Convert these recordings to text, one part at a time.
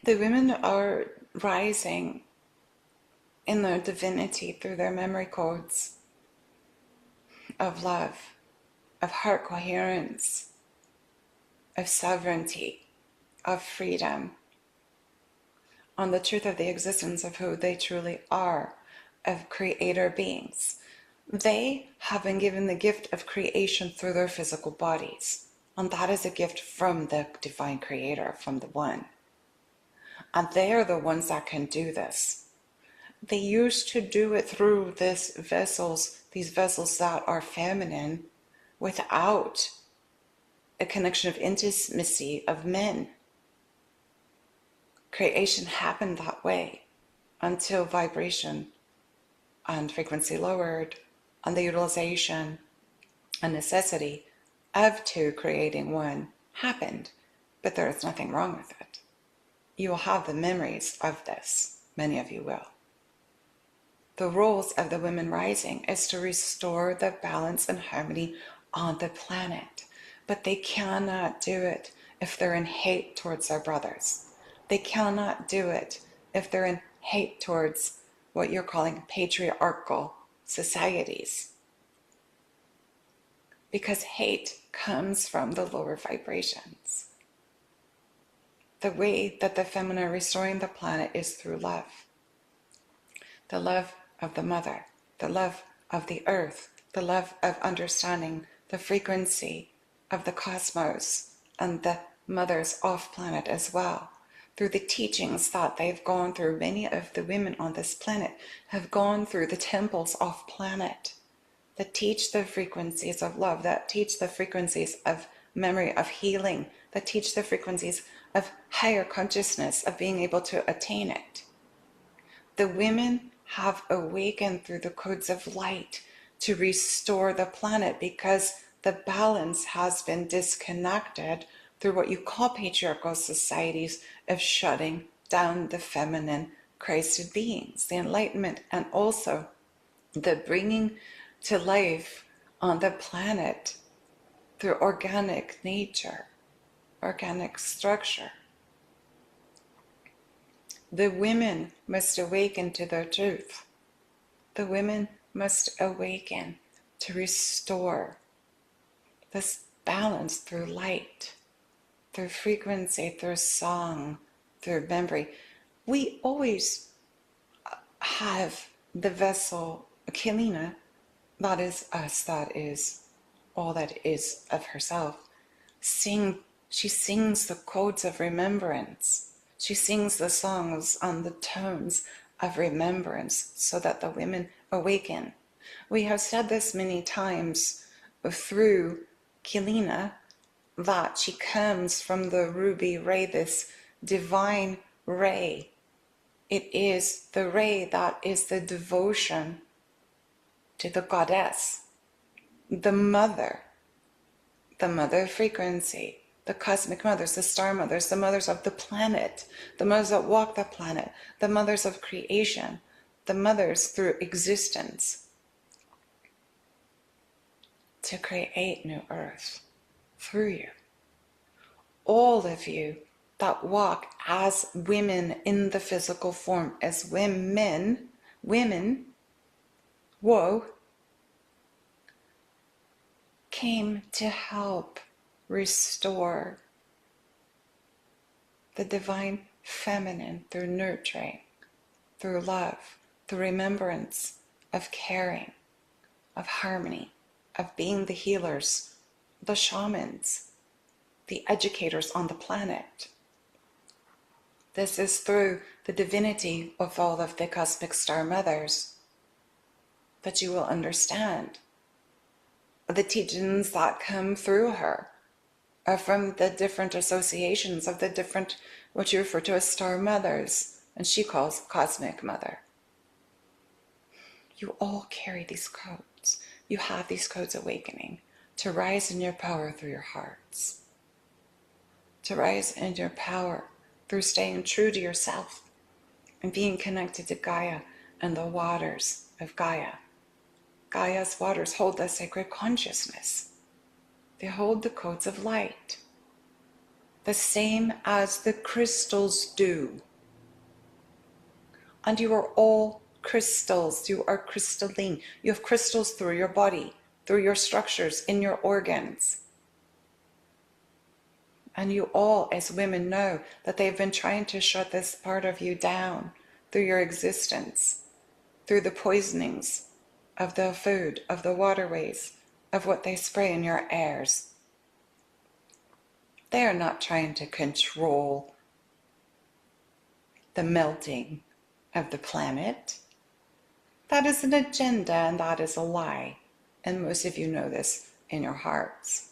The women are rising in their divinity through their memory codes of love, of heart coherence, of sovereignty, of freedom, on the truth of the existence of who they truly are, of creator beings. They have been given the gift of creation through their physical bodies, and that is a gift from the divine creator, from the one. And they are the ones that can do this. They used to do it through these vessels that are feminine, without a connection of intimacy of men. Creation happened that way until vibration and frequency lowered, and the utilization and necessity of two creating one happened. But there is nothing wrong with it. You will have the memories of this. Many of you will. The roles of the women rising is to restore the balance and harmony on the planet. But they cannot do it if they're in hate towards their brothers. They cannot do it if they're in hate towards what you're calling patriarchal societies. Because hate comes from the lower vibrations. The way that the feminine are restoring the planet is through love. The love of the mother, the love of the earth, the love of understanding the frequency of the cosmos and the mothers off planet as well. Through the teachings that they've gone through, many of the women on this planet have gone through the temples off planet that teach the frequencies of love, that teach the frequencies of memory, of healing, that teach the frequencies of higher consciousness, of being able to attain it. The women have awakened through the codes of light to restore the planet, because the balance has been disconnected through what you call patriarchal societies of shutting down the feminine Christed beings, the enlightenment, and also the bringing to life on the planet through organic nature, organic structure. The women must awaken to their truth. The women must awaken to restore this balance through light, through frequency, through song, through memory. We always have the vessel, Keleena, that is us, that is all that is of herself. She sings the codes of remembrance. She sings the songs on the tones of remembrance so that the women awaken. We have said this many times through Keleena, that she comes from the ruby ray, this divine ray. It is the ray that is the devotion to the goddess, the mother frequency, the cosmic mothers, the star mothers, the mothers of the planet, the mothers that walk the planet, the mothers of creation, the mothers through existence to create new earth through you. All of you that walk as women in the physical form, as women, whoa, came to help restore the divine feminine through nurturing, through love, through remembrance of caring, of harmony, of being the healers, the shamans, the educators on the planet. This is through the divinity of all of the cosmic star mothers that you will understand the teachings that come through her are from the different associations of the different, what you refer to as star mothers, and she calls cosmic mother. You all carry these codes. You have these codes awakening to rise in your power through your hearts, to rise in your power through staying true to yourself and being connected to Gaia and the waters of Gaia. Gaia's waters hold the sacred consciousness. They hold the codes of light. the same as the crystals do. And you are all crystals. You are crystalline. You have crystals through your body, through your structures, in your organs. And you all, as women, know that they've been trying to shut this part of you down through your existence, through the poisonings of the food, of the waterways, of what they spray in your airs. They are not trying to control the melting of the planet. That is an agenda and that is a lie. And most of you know this in your hearts.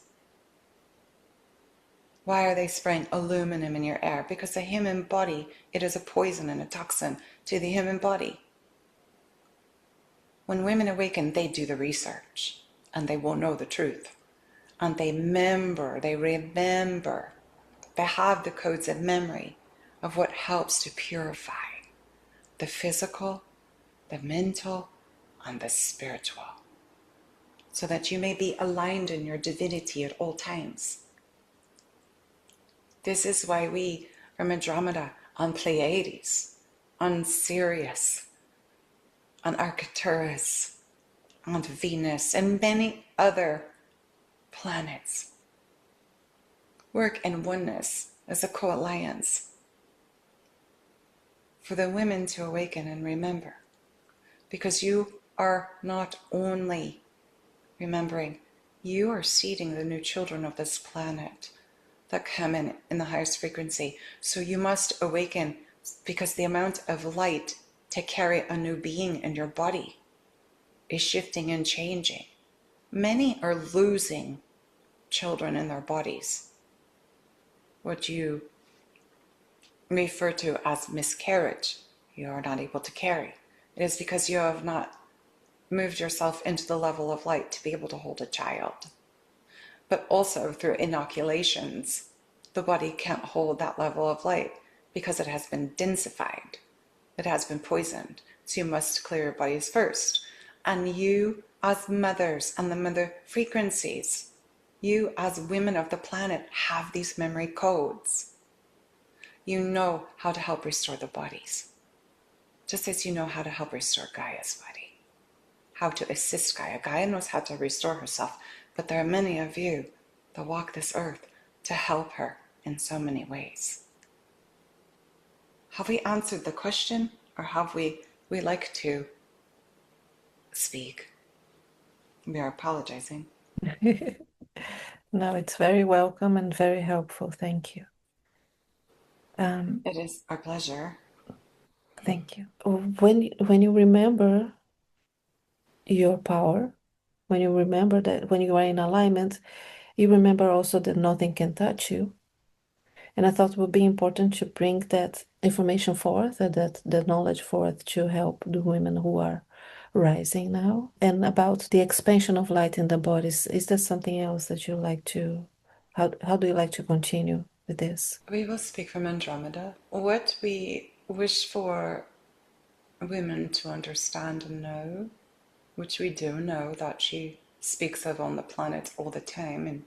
Why are they spraying aluminum in your air? Because the human body, it is a poison and a toxin to the human body. When women awaken, they do the research and they will know the truth. And they remember, they have the codes of memory of what helps to purify the physical, the mental, and the spiritual, so that you may be aligned in your divinity at all times. This is why we, from Andromeda, on Pleiades, on Sirius, on Arcturus, on Venus, and many other planets, work in oneness as a co-alliance for the women to awaken and remember. Because you are not only remembering, you are seeding the new children of this planet that come in the highest frequency. So you must awaken, because the amount of light to carry a new being in your body is shifting and changing. Many are losing children in their bodies, what you refer to as miscarriage. You are not able to carry. It is because you have not moved yourself into the level of light to be able to hold a child. But also through inoculations, the body can't hold that level of light because it has been densified. It has been poisoned. So you must clear your bodies first. And you, as mothers and the mother frequencies, you as women of the planet have these memory codes. You know how to help restore the bodies, just as you know how to help restore Gaia's body, how to assist Gaia. Gaia knows how to restore herself, but there are many of you that walk this earth to help her in so many ways. Have we answered the question, or have we like to speak? We are apologizing. No, it's very welcome and very helpful. Thank you. It is our pleasure. Thank you. When you remember your power, when you remember that when you are in alignment, you remember also that nothing can touch you. And I thought it would be important to bring that information forth, that knowledge forth, to help the women who are rising now. And about the expansion of light in the bodies, is there something else that you like to, how do you like to continue with this? We will speak from Andromeda. What we wish for women to understand and know, which we do know that she speaks of on the planet all the time and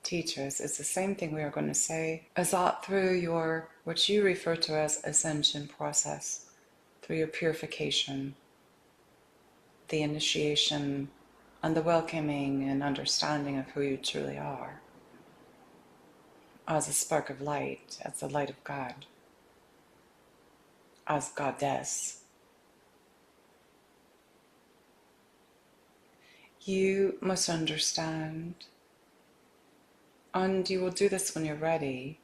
teaches, is the same thing we are going to say, is that through your, what you refer to as ascension process, through your purification, the initiation, and the welcoming and understanding of who you truly are, as a spark of light, as the light of God, as goddess, you must understand, and you will do this when you're ready,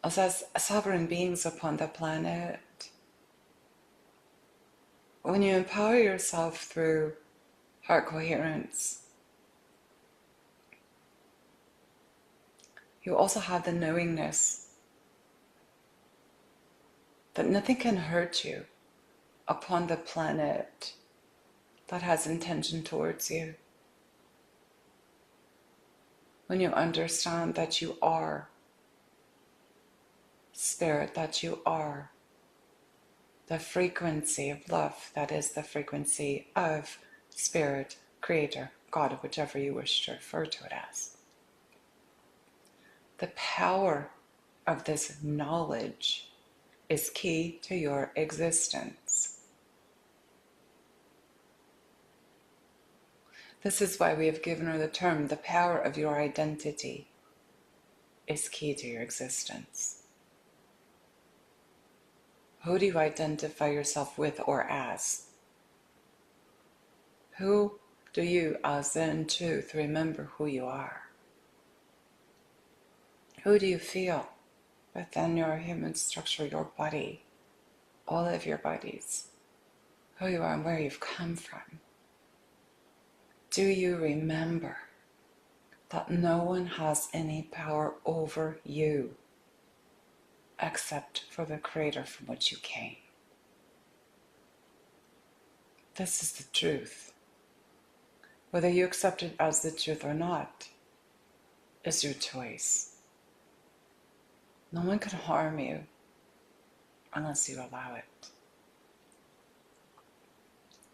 as sovereign beings upon the planet. When you empower yourself through heart coherence, you also have the knowingness that nothing can hurt you upon the planet that has intention towards you. When you understand that you are spirit, that you are the frequency of love, that is the frequency of spirit, creator, God, whichever you wish to refer to it as. The power of this knowledge is key to your existence. This is why we have given her the term, the power of your identity is key to your existence. Who do you identify yourself with or as? Who do you, as in truth, remember who you are? Who do you feel within your human structure, your body, all of your bodies, who you are and where you've come from? Do you remember that no one has any power over you except for the Creator from which you came? This is the truth. Whether you accept it as the truth or not is your choice. No one can harm you unless you allow it.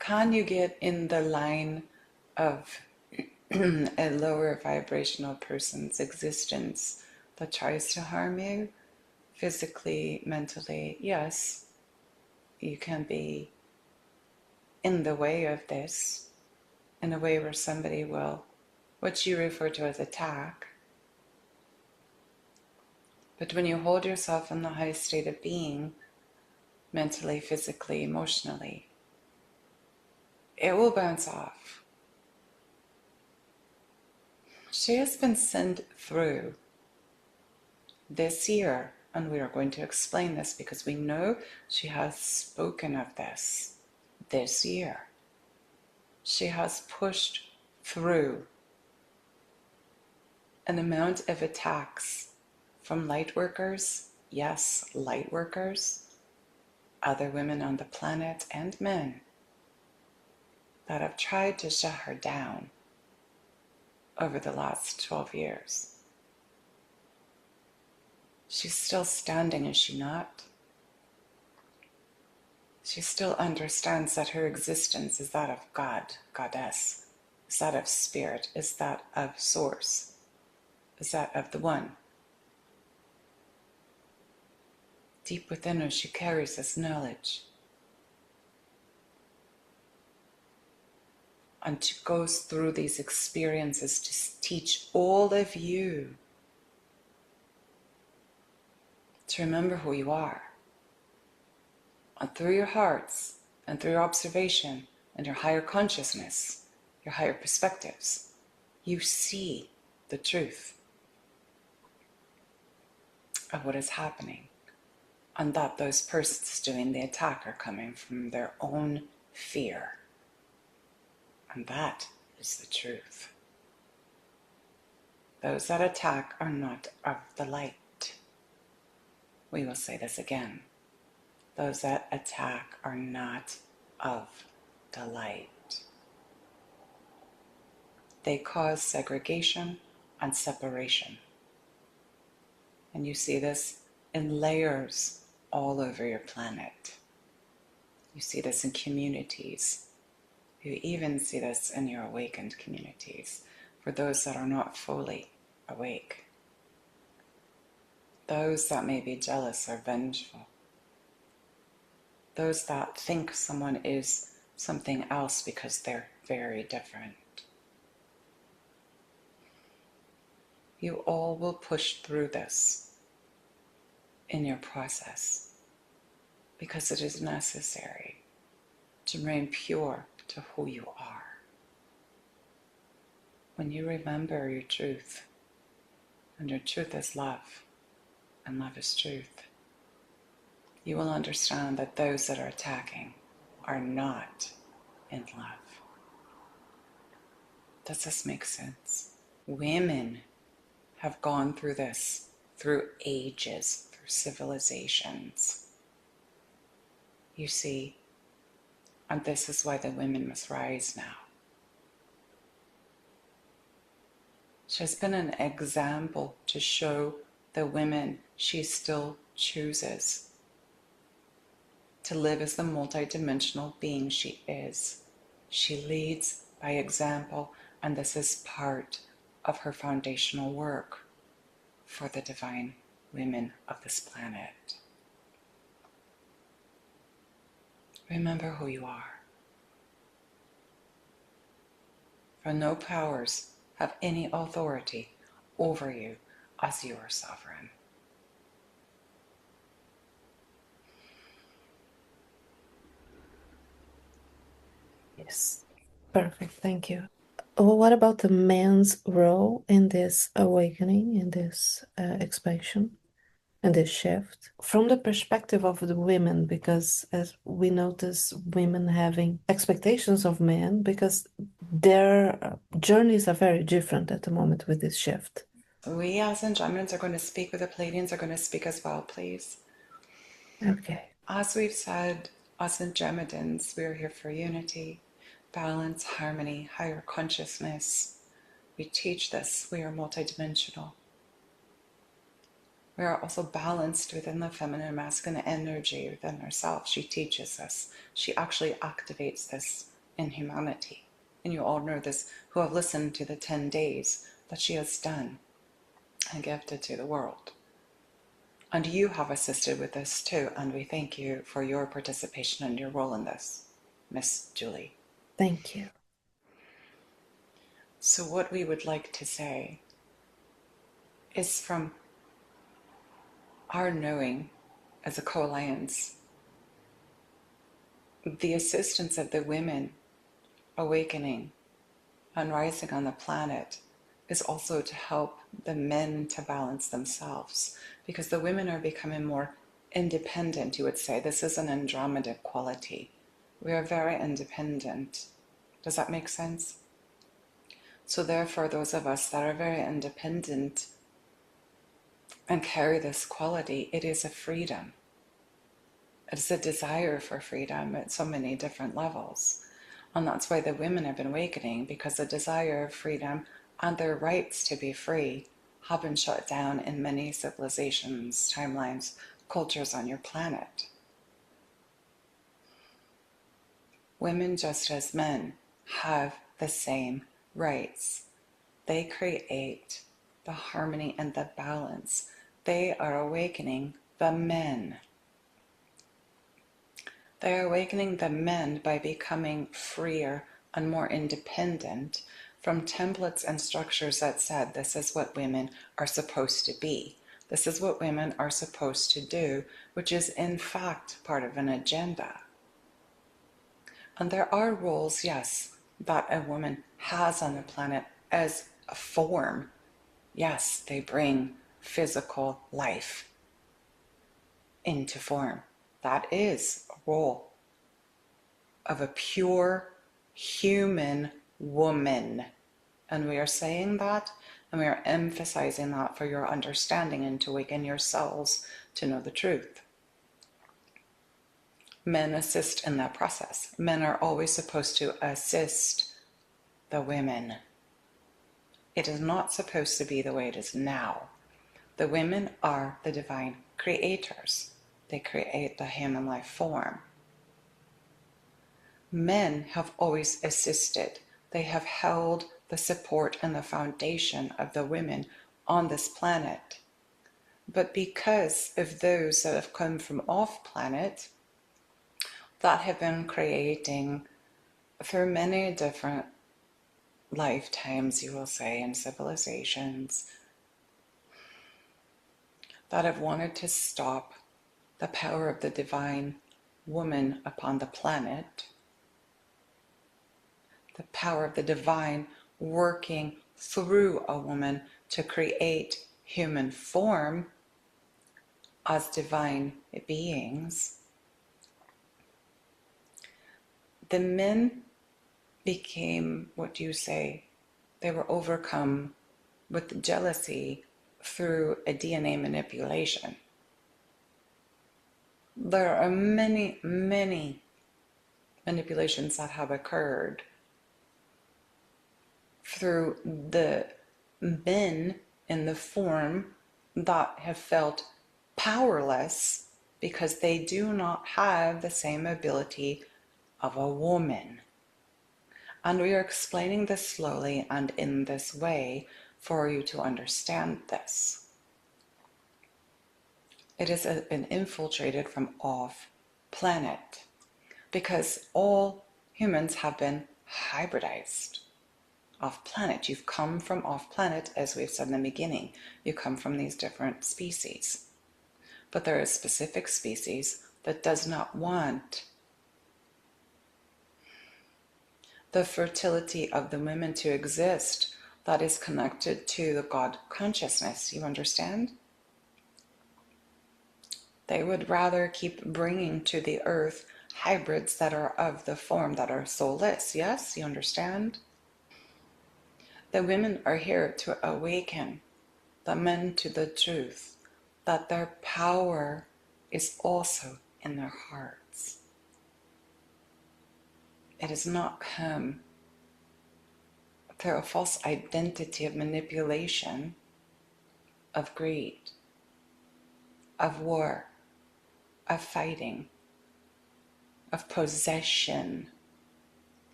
Can you get in the line of a lower vibrational person's existence that tries to harm you physically, mentally? Yes, you can be in the way of this, in a way where somebody will, what you refer to as attack. But when you hold yourself in the highest state of being, mentally, physically, emotionally, it will bounce off. She has been sent through this year, and we are going to explain this because we know she has spoken of this year. She has pushed through an amount of attacks from Lightworkers, yes, Lightworkers, other women on the planet and men that have tried to shut her down over the last 12 years. She's still standing, is she not? She still understands that her existence is that of God, Goddess, is that of Spirit, is that of Source, is that of the One. Deep within her, she carries this knowledge. And she goes through these experiences to teach all of you to remember who you are. And through your hearts, and through your observation, and your higher consciousness, your higher perspectives, you see the truth of what is happening. And that those persons doing the attack are coming from their own fear. And that is the truth. Those that attack are not of the light. We will say this again. Those that attack are not of the light. They cause segregation and separation. And you see this in layers all over your planet. You see this in communities. You even see this in your awakened communities, for those that are not fully awake. Those that may be jealous or vengeful. Those that think someone is something else because they're very different. You all will push through this in your process because it is necessary to remain pure to who you are. When you remember your truth, and your truth is love, and love is truth, you will understand that those that are attacking are not in love. Does this make sense? Women have gone through this through ages, through civilizations. You see, and this is why the women must rise now. She has been an example to show the women she still chooses to live as the multidimensional being she is. She leads by example, and this is part of her foundational work for the divine women of this planet. Remember who you are. For no powers have any authority over you as you are sovereign. Yes. Perfect. Thank you. Well, what about the man's role in this awakening, in this expansion, and this shift? From the perspective of the women, because as we notice women having expectations of men, because their journeys are very different at the moment with this shift. We as Andromedans are going to speak, with the Pleiadians are going to speak as well, please. Okay. As we've said, us Andromedans, we are here for unity, balance, harmony, higher consciousness. We teach this. We are multidimensional. We are also balanced within the feminine and masculine energy within ourselves. She teaches us. She actually activates this in humanity. And you all know this who have listened to the 10 days that she has done and gifted to the world. And you have assisted with this too, and we thank you for your participation and your role in this, Miss Julie. Thank you. So what we would like to say is, from our knowing as a co-alliance, the assistance of the women awakening and rising on the planet is also to help the men to balance themselves, because the women are becoming more independent. You would say this is an Andromeda quality. We are very independent. Does that make sense? So therefore, those of us that are very independent and carry this quality, it is a freedom. It's a desire for freedom at so many different levels. And that's why the women have been awakening, because the desire of freedom and their rights to be free have been shut down in many civilizations, timelines, cultures on your planet. Women, just as men, have the same rights. They create the harmony and the balance. They are awakening the men. They are awakening the men by becoming freer and more independent from templates and structures that said this is what women are supposed to be. This is what women are supposed to do, which is in fact part of an agenda. And there are roles, yes, that a woman has on the planet as a form. Yes, they bring physical life into form. That is a role of a pure human woman. And we are saying that, and we are emphasizing that for your understanding and to awaken yourselves to know the truth. Men assist in that process. Men are always supposed to assist the women. It is not supposed to be the way it is now. The women are the divine creators. They create the human life form. Men have always assisted. They have held the support and the foundation of the women on this planet. But because of those that have come from off planet, that have been creating through many different lifetimes, you will say, and civilizations, that have wanted to stop the power of the divine woman upon the planet, the power of the divine working through a woman to create human form as divine beings. The men became, what do you say, they were overcome with jealousy through a DNA manipulation. There are many, many manipulations that have occurred through the men in the form that have felt powerless because they do not have the same ability of a woman. And we are explaining this slowly and in this way for you to understand this. It has been infiltrated from off planet, because all humans have been hybridized off planet. You've come from off planet, as we've said in the beginning. You come from these different species. But there is a specific species that does not want the fertility of the women to exist, that is connected to the God consciousness. You understand? They would rather keep bringing to the earth hybrids that are of the form, that are soulless. Yes, you understand? The women are here to awaken the men to the truth that their power is also in their hearts. It has not come through a false identity of manipulation, of greed, of war, of fighting, of possession.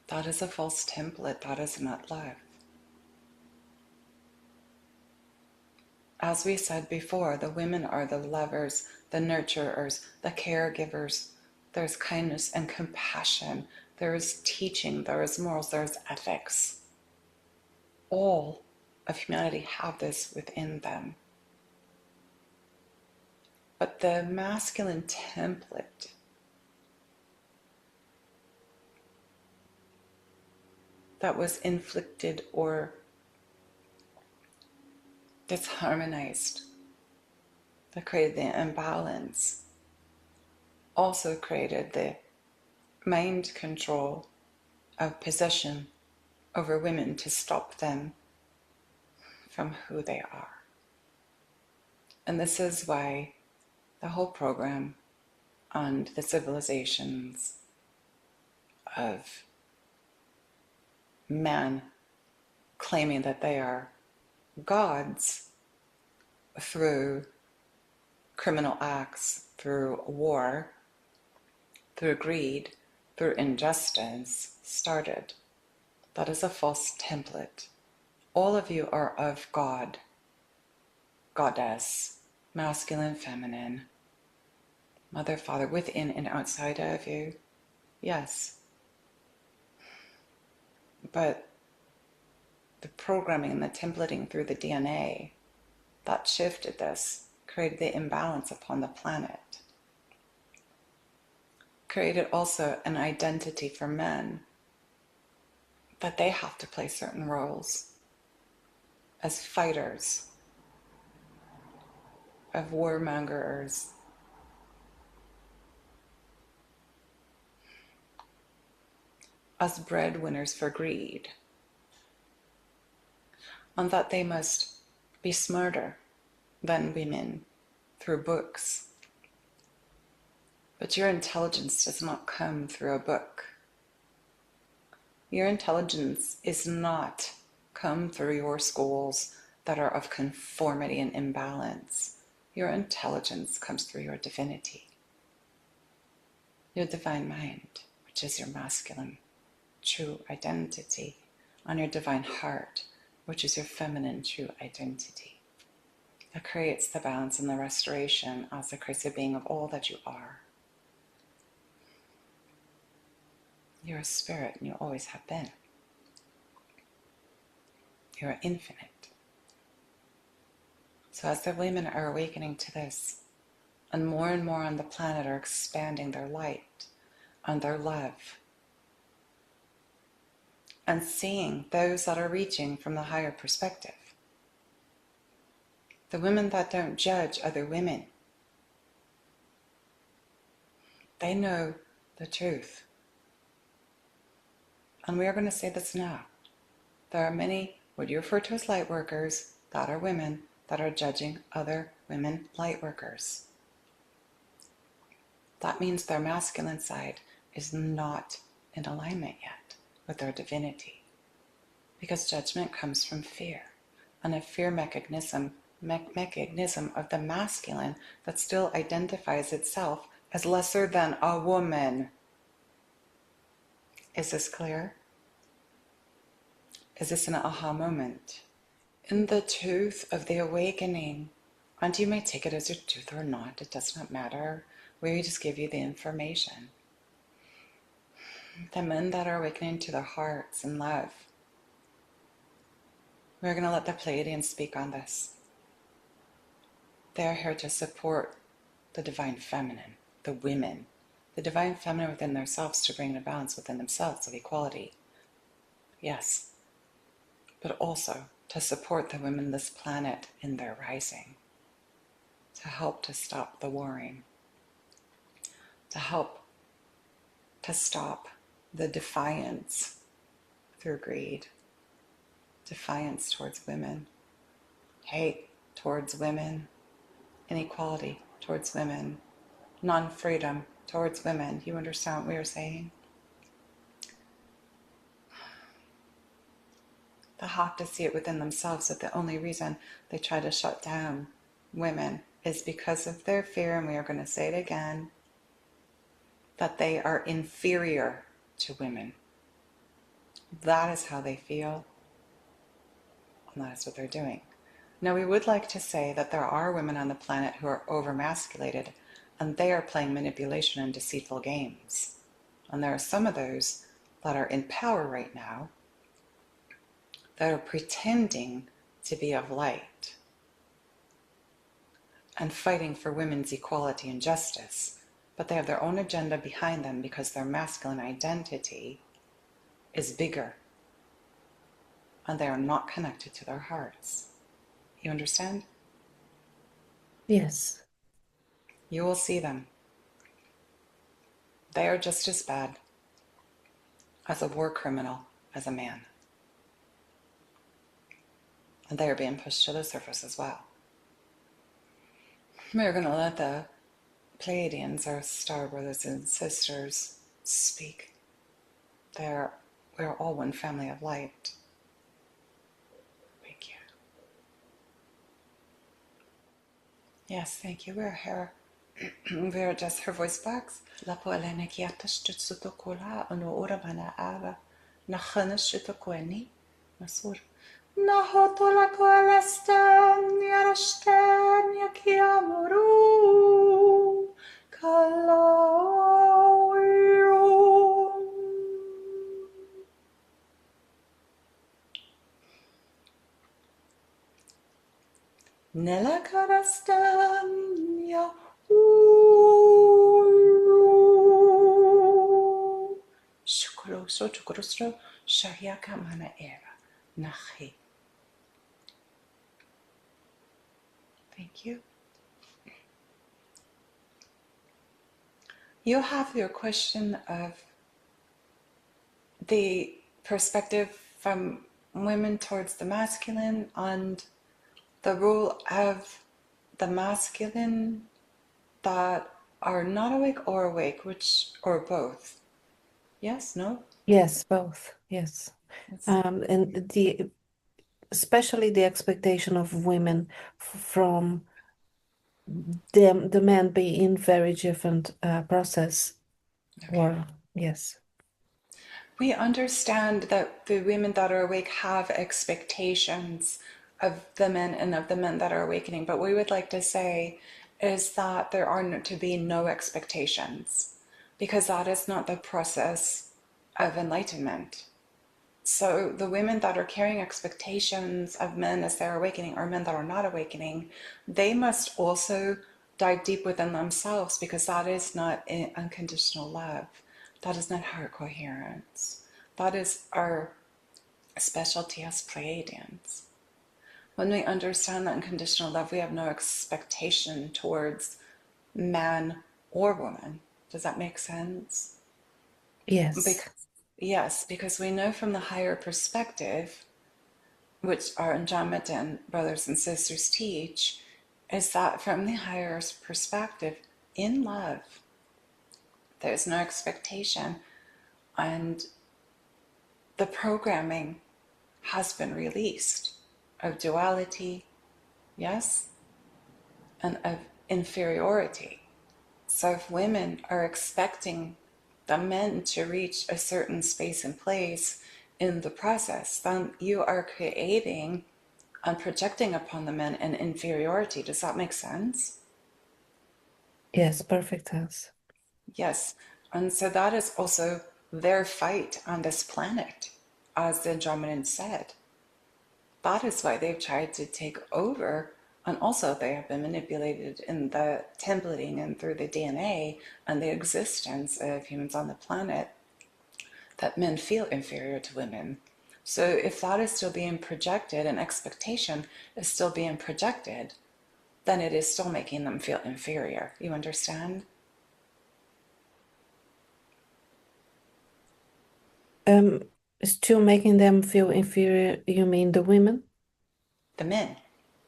That is a false template. That is not love. As we said before, the women are the lovers, the nurturers, the caregivers. There's kindness and compassion. There is teaching. There is morals. There is ethics. All of humanity have this within them. But the masculine template that was inflicted or disharmonized, that created the imbalance, also created the mind control of possession over women to stop them from who they are. And this is why the whole program on the civilizations of man claiming that they are gods through criminal acts, through war, through greed, through injustice started. That is a false template. All of you are of God, goddess, masculine, feminine, mother, father, within and outside of you. Yes. But the programming and the templating through the DNA that shifted this, created the imbalance upon the planet, created also an identity for men that they have to play certain roles as fighters, of warmongers, as breadwinners for greed, and that they must be smarter than women through books. But your intelligence does not come through a book. Your intelligence is not come through your schools that are of conformity and imbalance. Your intelligence comes through your divinity, your divine mind, which is your masculine true identity, and your divine heart, which is your feminine true identity, that creates the balance and the restoration as the creative being of all that you are. You're a spirit, and you always have been. You're infinite. So as the women are awakening to this, and more on the planet are expanding their light and their love, and seeing those that are reaching from the higher perspective, the women that don't judge other women, they know the truth. And we are going to say this now. There are many, what you refer to as light workers, that are women, that are judging other women light workers. That means their masculine side is not in alignment yet with their divinity. Because judgment comes from fear. And a fear mechanism of the masculine that still identifies itself as lesser than a woman. Is this clear? Is this an aha moment? in the truth of the awakening. And you may take it as your truth or not, it does not matter. We just give you the information. The men that are awakening to their hearts and love, we're going to let the Pleiadians speak on this. They are here to support the divine feminine, the women, the divine feminine within themselves, to bring a balance within themselves of equality. Yes, but also to support the women of this planet in their rising, to help to stop the warring, to help to stop the defiance through greed, defiance towards women, hate towards women, inequality towards women, non-freedom towards women. You understand what we are saying? They have to see it within themselves that the only reason they try to shut down women is because of their fear, and we are going to say it again, that they are inferior to women. That is how they feel, and that is what they're doing. Now, we would like to say that there are women on the planet who are overmasculated, and they are playing manipulation and deceitful games. And there are some of those that are in power right now that are pretending to be of light and fighting for women's equality and justice, but they have their own agenda behind them because their masculine identity is bigger and they are not connected to their hearts. You understand? Yes. You will see them. They are just as bad as a war criminal as a man. And they are being pushed to the surface as well. We're going to let the Pleiadians, our star brothers and sisters, speak. We're all one family of light. Thank you. Yes, thank you. We're here. We're just her voice box. La poelena kiata stutsuto kola ono ora bana ava. Na khana shuto koeni. Masur. Na hotola koelestan yarashtan yakiamuru. Kalawiru. Nella karastan ya. Shukro so chukrostro shahyaka mana era. Nahi. Thank you. You have your question of the perspective from women towards the masculine and the role of the masculine that are not awake or awake, or both. Yes, no? Yes, both. Yes. And especially the expectation of women from the men being in very different process. Okay. Or yes. We understand that the women that are awake have expectations of the men and of the men that are awakening, but what we would like to say is that there are to be no expectations, because that is not the process of enlightenment. So the women that are carrying expectations of men as they're awakening, or men that are not awakening, they must also dive deep within themselves, because that is not unconditional love. That is not our coherence. That is our specialty as Pleiadians. When we understand that unconditional love, we have no expectation towards man or woman. Does that make sense? Yes. Because we know from the higher perspective, which our Andromedan brothers and sisters teach, is that from the higher perspective, in love, there's no expectation, and the programming has been released of duality, yes, and of inferiority. So if women are expecting the men to reach a certain space and place in the process, then you are creating and projecting upon the men an inferiority. Does that make sense? Yes, perfect sense. Yes. And so that is also their fight on this planet, as the Andromedans said. That is why they've tried to take over. And also, they have been manipulated in the templating and through the DNA and the existence of humans on the planet, that men feel inferior to women. So, if that is still being projected and expectation is still being projected, then it is still making them feel inferior. You understand? Um, Still making them feel inferior, you mean the women? The men.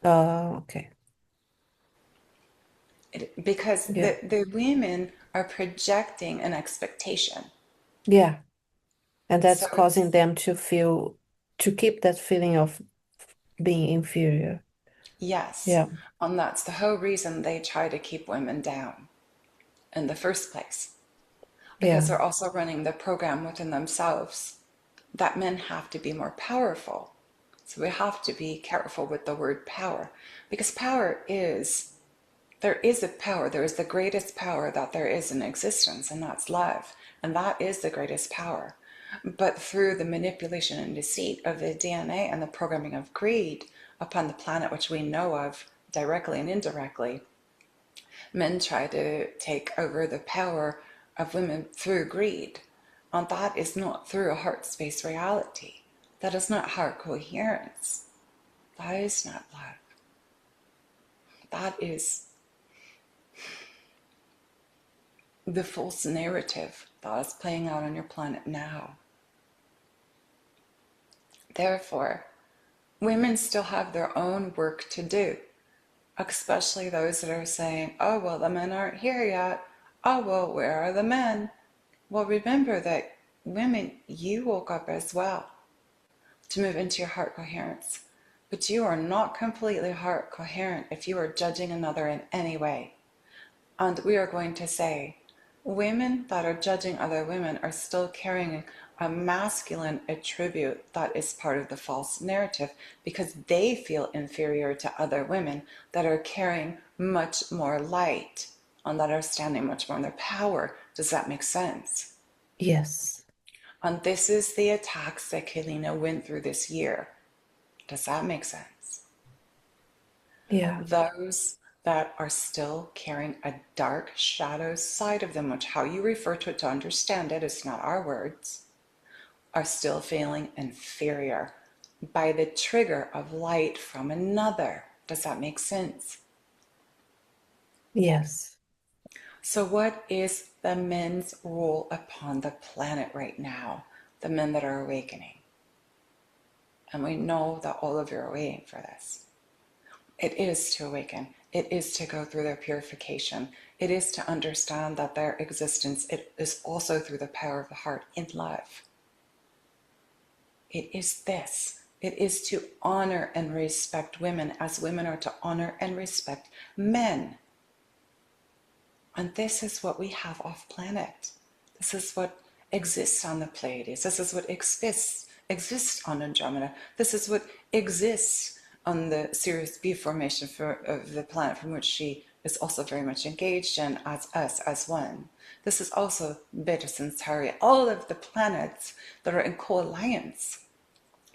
Okay. Because Yeah. the women are projecting an expectation. Yeah. And that's So causing it's, them to keep that feeling of being inferior. yes, Yeah. and that's the whole reason they try to keep women down in the first place. Because Yeah. they're also running the program within themselves that men have to be more powerful. So we have to be careful with the word power, because there is a power, there is the greatest power that there is in existence, and that's love. And that is the greatest power. But through the manipulation and deceit of the DNA and the programming of greed upon the planet, which we know of directly and indirectly, men try to take over the power of women through greed. And that is not through a heart space reality. That is not heart coherence. That is not love. That is the false narrative that is playing out on your planet now. Therefore, women still have their own work to do, especially those that are saying, oh, well, the men aren't here yet. Oh, well, where are the men? Well, remember that women, you woke up as well to move into your heart coherence. But you are not completely heart coherent if you are judging another in any way. And we are going to say, women that are judging other women are still carrying a masculine attribute that is part of the false narrative, because they feel inferior to other women that are carrying much more light and that are standing much more in their power. Does that make sense? Yes. And this is the attacks that Keleena went through this year. Does that make sense? Yeah. Those that are still carrying a dark shadow side of them, which how you refer to it to understand it is not our words, are still feeling inferior by the trigger of light from another. Does that make sense? Yes. So, what is the men's role upon the planet right now? The men that are awakening. And we know that all of you are waiting for this. It is to awaken. It is to go through their purification. It is to understand that their existence, it is also through the power of the heart in love. It is this. It is to honor and respect women as women are to honor and respect men. And this is what we have off planet. This is what exists on the Pleiades. This is what exists on Andromeda. This is what exists on the Sirius B formation of the planet from which she is also very much engaged in as us, as one. This is also Beta Centauri, all of the planets that are in co-alliance.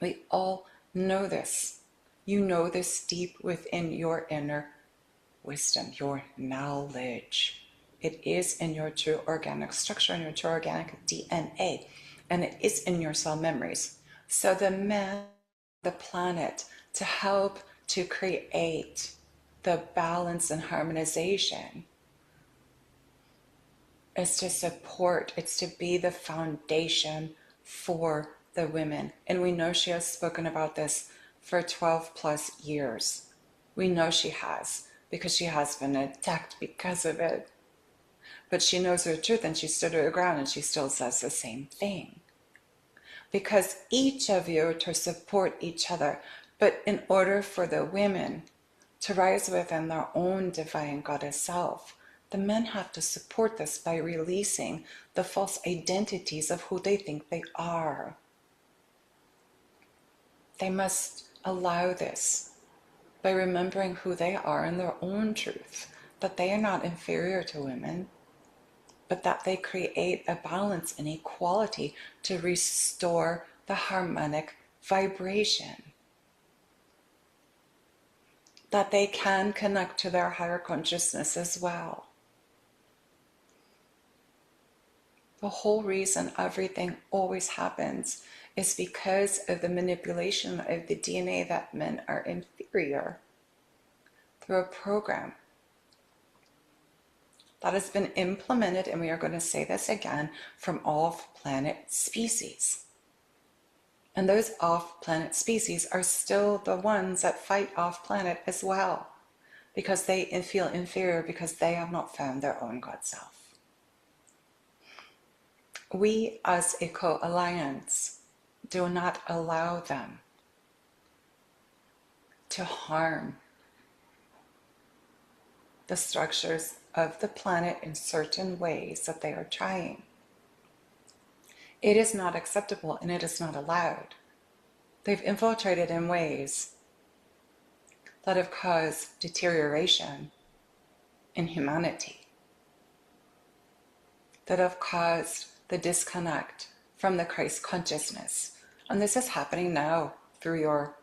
We all know this. You know this deep within your inner wisdom, your knowledge. It is in your true organic structure, in your true organic DNA, and it is in your cell memories. So the man, the planet, to help to create the balance and harmonization is to support, it's to be the foundation for the women. And we know she has spoken about this for 12 plus years. We know she has, because she has been attacked because of it. But she knows her truth and she stood her ground, and she still says the same thing. Because each of you are to support each other. But in order for the women to rise within their own divine goddess self, the men have to support this by releasing the false identities of who they think they are. They must allow this by remembering who they are in their own truth, that they are not inferior to women, but that they create a balance and equality to restore the harmonic vibration. That they can connect to their higher consciousness as well. The whole reason everything always happens is because of the manipulation of the DNA that men are inferior through a program that has been implemented, and we are going to say this again, from off-planet species. And those off-planet species are still the ones that fight off-planet as well, because they feel inferior because they have not found their own God self. We as a co-alliance do not allow them to harm the structures of the planet in certain ways that they are trying. It is not acceptable and it is not allowed. They've infiltrated in ways that have caused deterioration in humanity, that have caused the disconnect from the Christ consciousness. And this is happening now through your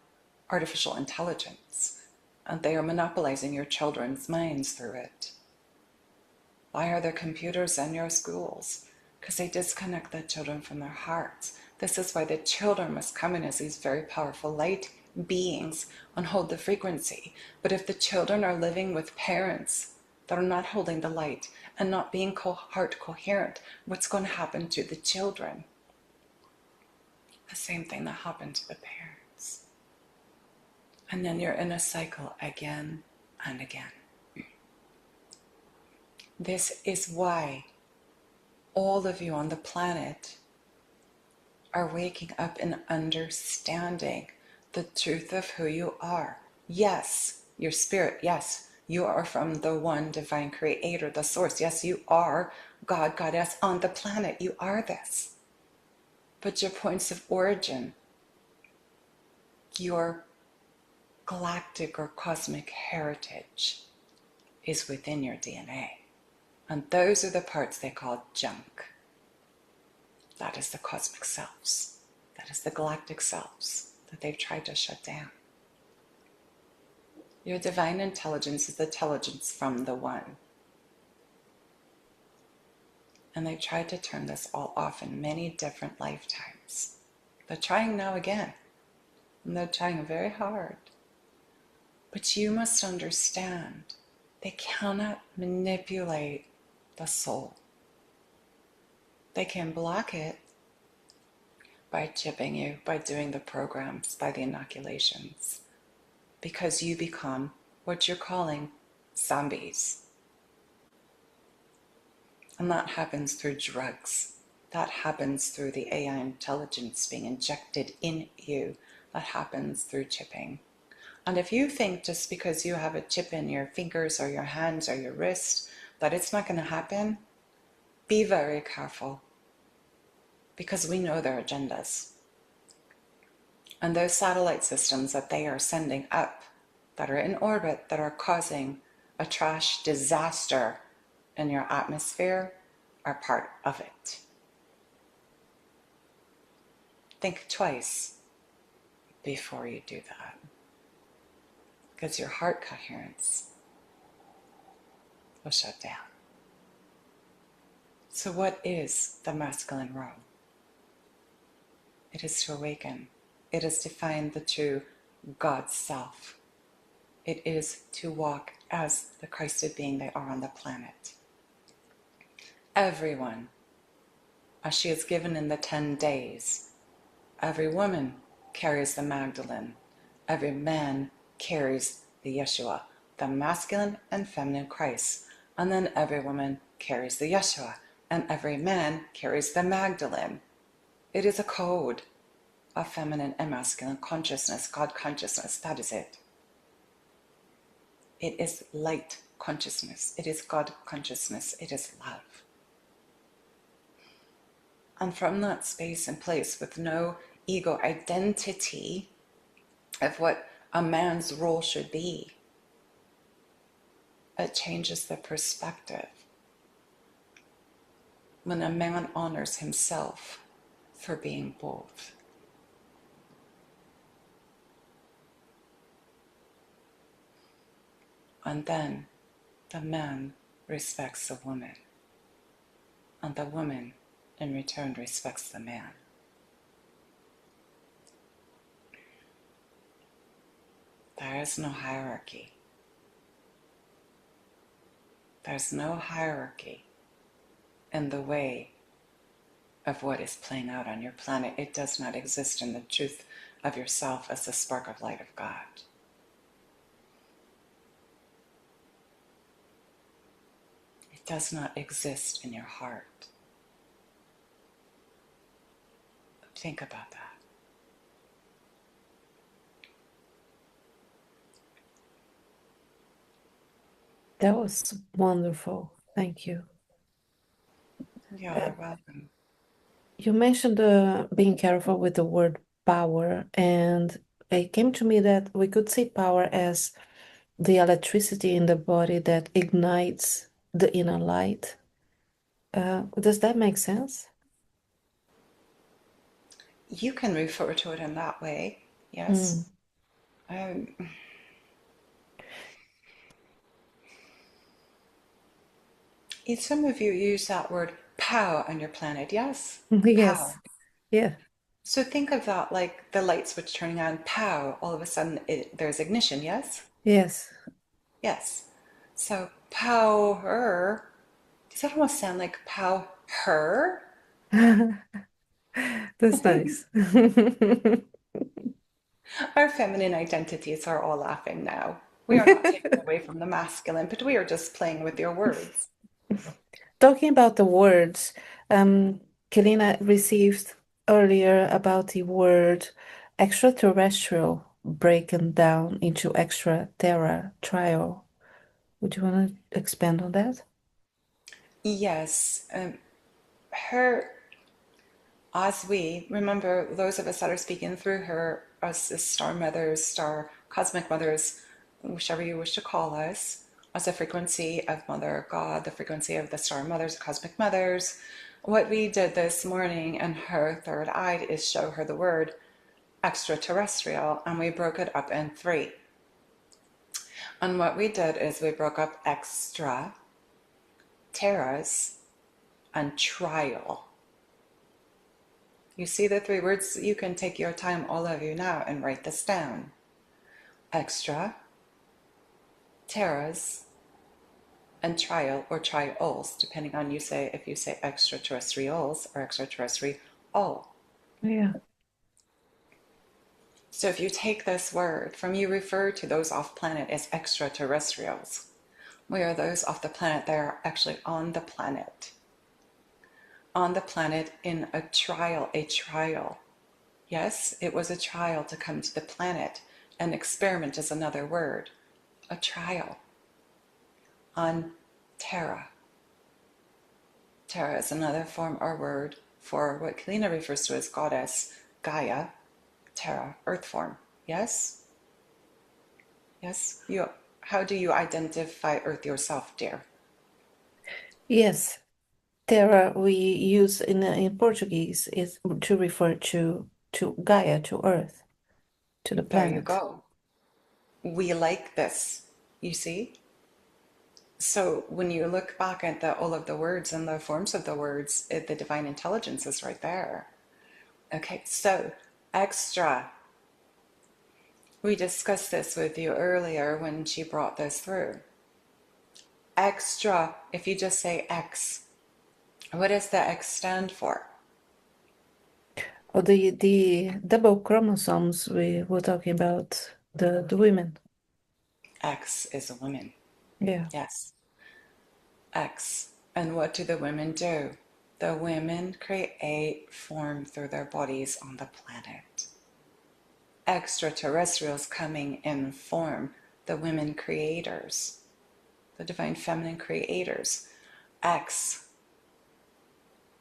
artificial intelligence. And they are monopolizing your children's minds through it. Why are there computers in your schools? Because they disconnect the children from their hearts. This is why the children must come in as these very powerful light beings and hold the frequency. But if the children are living with parents that are not holding the light and not being heart coherent, what's going to happen to the children? The same thing that happened to the parents. And then you're in a cycle again and again. This is why all of you on the planet are waking up and understanding the truth of who you are. Yes, your spirit. Yes, you are from the one divine creator, the source. Yes, you are God, Goddess on the planet. You are this. But your points of origin, your galactic or cosmic heritage is within your DNA. And those are the parts they call junk. That is the cosmic selves. That is the galactic selves that they've tried to shut down. Your divine intelligence is the intelligence from the one. And they've tried to turn this all off in many different lifetimes. They're trying now again. And they're trying very hard. But you must understand, they cannot manipulate the soul. They can block it by chipping you, by doing the programs, by the inoculations, because you become what you're calling zombies. And that happens through drugs. That happens through the AI intelligence being injected in you. That happens through chipping. And if you think just because you have a chip in your fingers or your hands or your wrist that it's not going to happen, be very careful, because we know their agendas. And those satellite systems that they are sending up, that are in orbit, that are causing a trash disaster in your atmosphere, are part of it. Think twice before you do that, because your heart coherence will shut down. So what is the masculine role? It is to awaken. It is to find the true God self. It is to walk as the Christed being they are on the planet. Everyone, as she is given in the 10 days, every woman carries the Magdalene. Every man carries the Yeshua, the masculine and feminine Christ. And then every woman carries the Yeshua, and every man carries the Magdalene. It is a code of feminine and masculine consciousness, God consciousness. That is it. It is light consciousness. It is God consciousness. It is love. And from that space and place with no ego identity, of what a man's role should be. It changes the perspective when a man honors himself for being both. And then the man respects the woman, and the woman in return respects the man. There is no hierarchy. There's no hierarchy in the way of what is playing out on your planet. It does not exist in the truth of yourself as the spark of light of God. It does not exist in your heart. Think about that. That was wonderful. Thank you. You're welcome. You mentioned being careful with the word power, and it came to me that we could see power as the electricity in the body that ignites the inner light. Does that make sense? You can refer to it in that way, Mm. yes. Um, some of you use that word pow on your planet, yes? Yes. Pow. Yeah. So think of that like the light switch turning on, pow, all of a sudden there's ignition, yes? Yes. Yes. So power, does that almost sound like pow her? That's nice. Our feminine identities are all laughing now. We are not taking away from the masculine, but we are just playing with your words. Talking about the words, Keleena received earlier about the word extraterrestrial broken down into extraterrestrial. Would you want to expand on that? Yes, her, as we remember, those of us that are speaking through her, us as star mothers, star cosmic mothers, whichever you wish to call us, as a frequency of Mother God, the frequency of the star mothers, cosmic mothers. What we did this morning in her third eye is show her the word extraterrestrial, and we broke it up in three. And what we did is we broke up extra, terras, and trial. You see the three words? You can take your time, all of you now, and write this down. Extra, terras, and trial or trials, depending on if you say extraterrestrials or extraterrestrial. Yeah. So if you take this word from you refer to those off planet as extraterrestrials. We are those off the planet that are actually on the planet. On the planet in a trial, a trial. Yes, it was a trial to come to the planet. An experiment is another word. A trial on Terra. Terra is another form or word for what Keleena refers to as goddess, Gaia, Terra, earth form. Yes? Yes? How do you identify earth yourself, dear? Yes. Terra we use in Portuguese is to refer to Gaia, to Earth, to the There you planet. go. We like this, you see? So when you look back at all of the words and the forms of the words, the divine intelligence is right there. Okay, so extra. We discussed this with you earlier when she brought this through. Extra, if you just say X, what does the X stand for? Or the double chromosomes we were talking about, the women. X is a woman. Yeah. Yes, X. And what do the women do? The women create form through their bodies on the planet. Extraterrestrials coming in form, the women creators, the divine feminine creators. X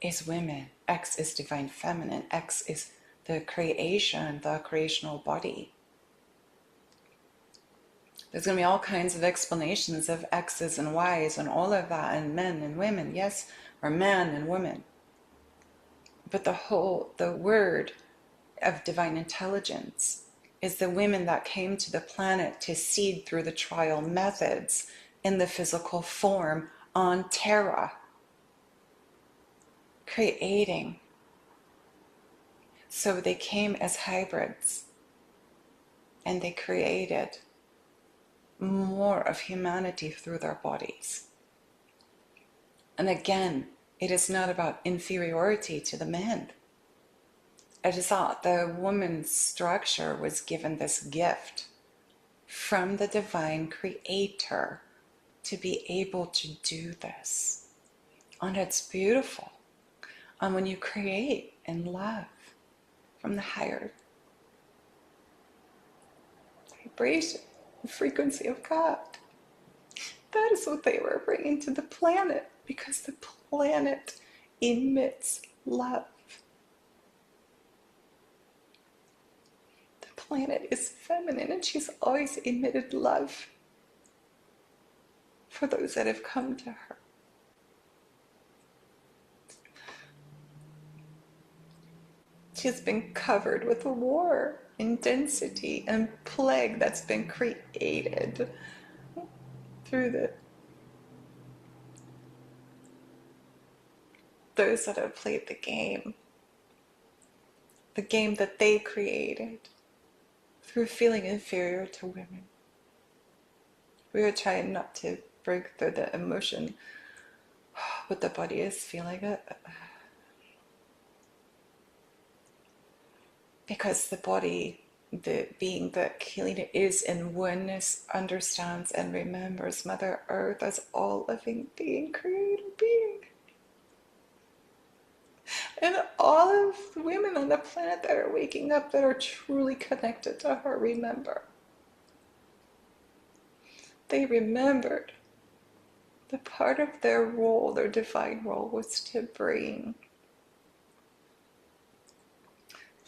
is women. X is divine feminine. X is the creation, the creational body. There's going to be all kinds of explanations of X's and Y's and all of that, and men and women, yes, or man and woman. But the word of divine intelligence is the women that came to the planet to seed through the trial methods in the physical form on Terra, creating. So they came as hybrids and they created more of humanity through their bodies. And again, it is not about inferiority to the men. It is that the woman's structure was given this gift from the divine creator to be able to do this. And it's beautiful. And when you create in love from the higher vibration, the frequency of God, that is what they were bringing to the planet, because the planet emits love. The planet is feminine, and she's always emitted love for those that have come to her. She has been covered with war and density and plague that's been created through those that have played the game that they created through feeling inferior to women. We are trying not to break through the emotion, but the body is feeling it. Because the body, the being that Keleena is in oneness, understands and remembers Mother Earth as all living being, creator being. And all of the women on the planet that are waking up, that are truly connected to her, remember. They remembered the part of their role, their divine role, was to bring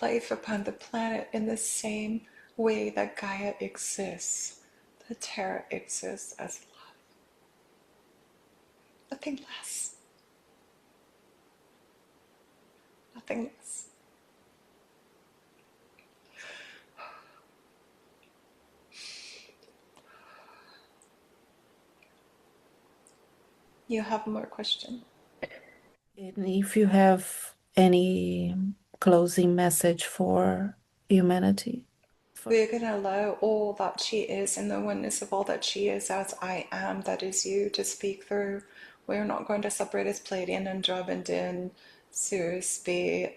life upon the planet in the same way that Gaia exists, that Terra exists as love. Nothing less. Nothing less. You have more questions? And if you have any closing message for humanity? We're going to allow all that she is in the oneness of all that she is as I am, that is you, to speak through. We're not going to separate as Pleiadian and Drabantine, Sirius B.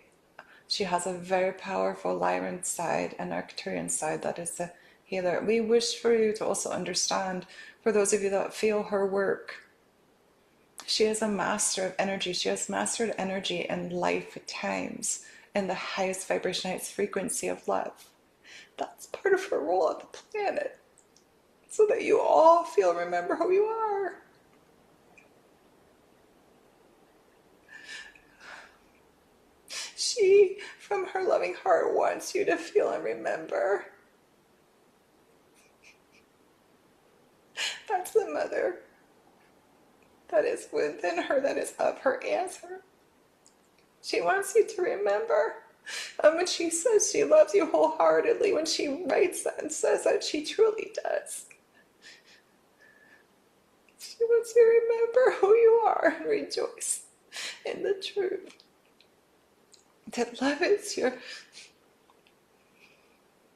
She has a very powerful Lyran side and Arcturian side that is the healer. We wish for you to also understand, for those of you that feel her work, she is a master of energy. She has mastered energy in lifetimes in the highest vibration, highest frequency of love. That's part of her role on the planet, so that you all remember who you are. She, from her loving heart, wants you to feel and remember. That's the mother that is within her, that is of her as her. She wants you to remember. And when she says she loves you wholeheartedly, when she writes that and says that, she truly does. She wants you to remember who you are and rejoice in the truth. That love is your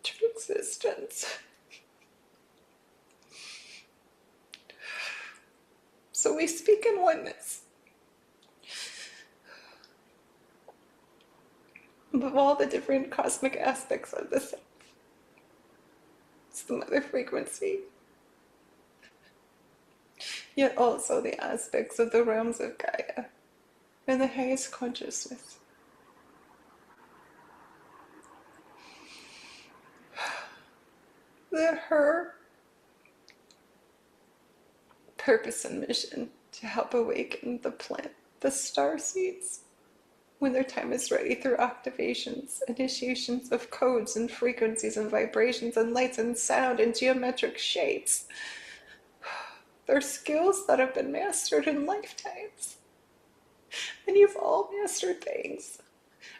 true existence. So we speak in oneness of all the different cosmic aspects of the self. It's the mother frequency, yet also the aspects of the realms of Gaia and the highest consciousness. That her purpose and mission to help awaken the planet, the star seeds, when their time is ready through activations, initiations of codes and frequencies and vibrations and lights and sound and geometric shapes. They're skills that have been mastered in lifetimes. And you've all mastered things.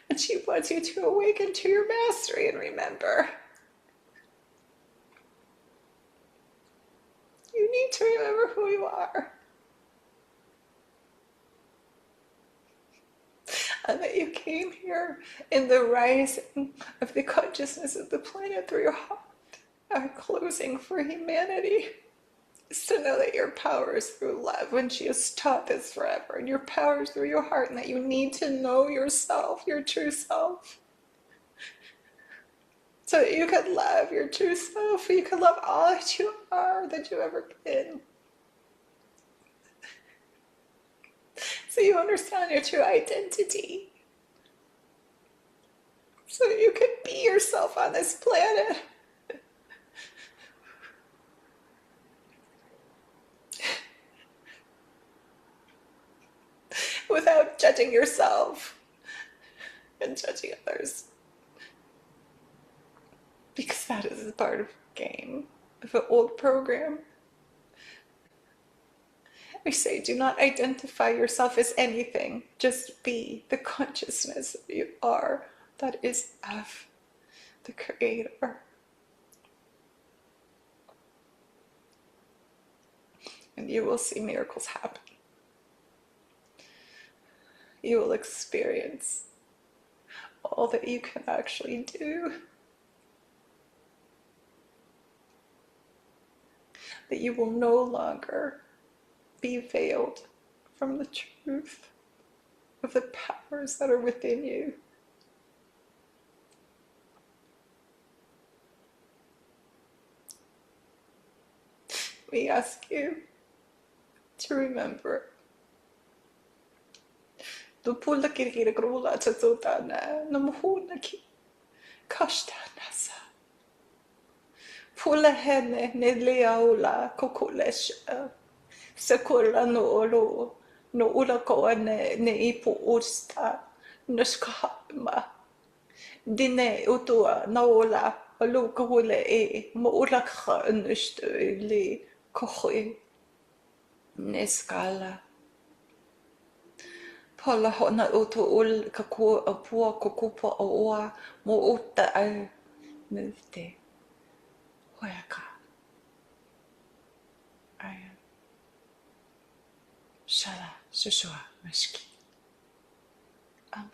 And she wants you to awaken to your mastery and remember. You need to remember who you are. And that you came here in the rising of the consciousness of the planet through your heart. Our closing for humanity is to know that your power is through love, and she has taught this forever. And your power is through your heart, and that you need to know yourself, your true self. So that you can love your true self, you can love all that you are, that you've ever been. So you understand your true identity. So you can be yourself on this planet. Without judging yourself and judging others. Because that is a part of the game, of an old program. We say, do not identify yourself as anything. Just be the consciousness that you are. That is of the Creator. And you will see miracles happen. You will experience all that you can actually do. That you will no longer be veiled from the truth of the powers that are within you. We ask you to remember. Pula kirikira krula tatsutana namuhuna ki kashtanasa. Pula hene neleaula kokolesha. Sakura no olo no ula koa ne ipu usta nuskahama. Dine utua na ola alu kahule e mo ula kha nushtu li kohi neskala. Pola hona utu ul kaku apua kukupa oa mo uta au muvte hoyaka. I am Shala Shushua Mashki. Amor.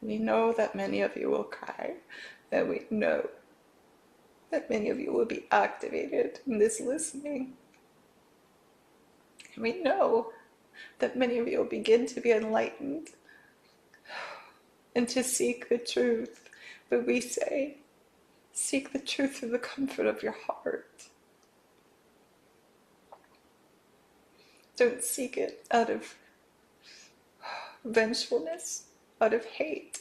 We know that many of you will cry, that we know that many of you will be activated in this listening. And we know that many of you will begin to be enlightened and to seek the truth. But we say, seek the truth through the comfort of your heart. Don't seek it out of vengefulness, out of hate.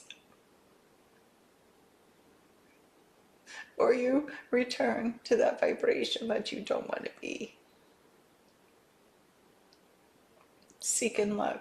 Or you return to that vibration that you don't want to be. Seek in love.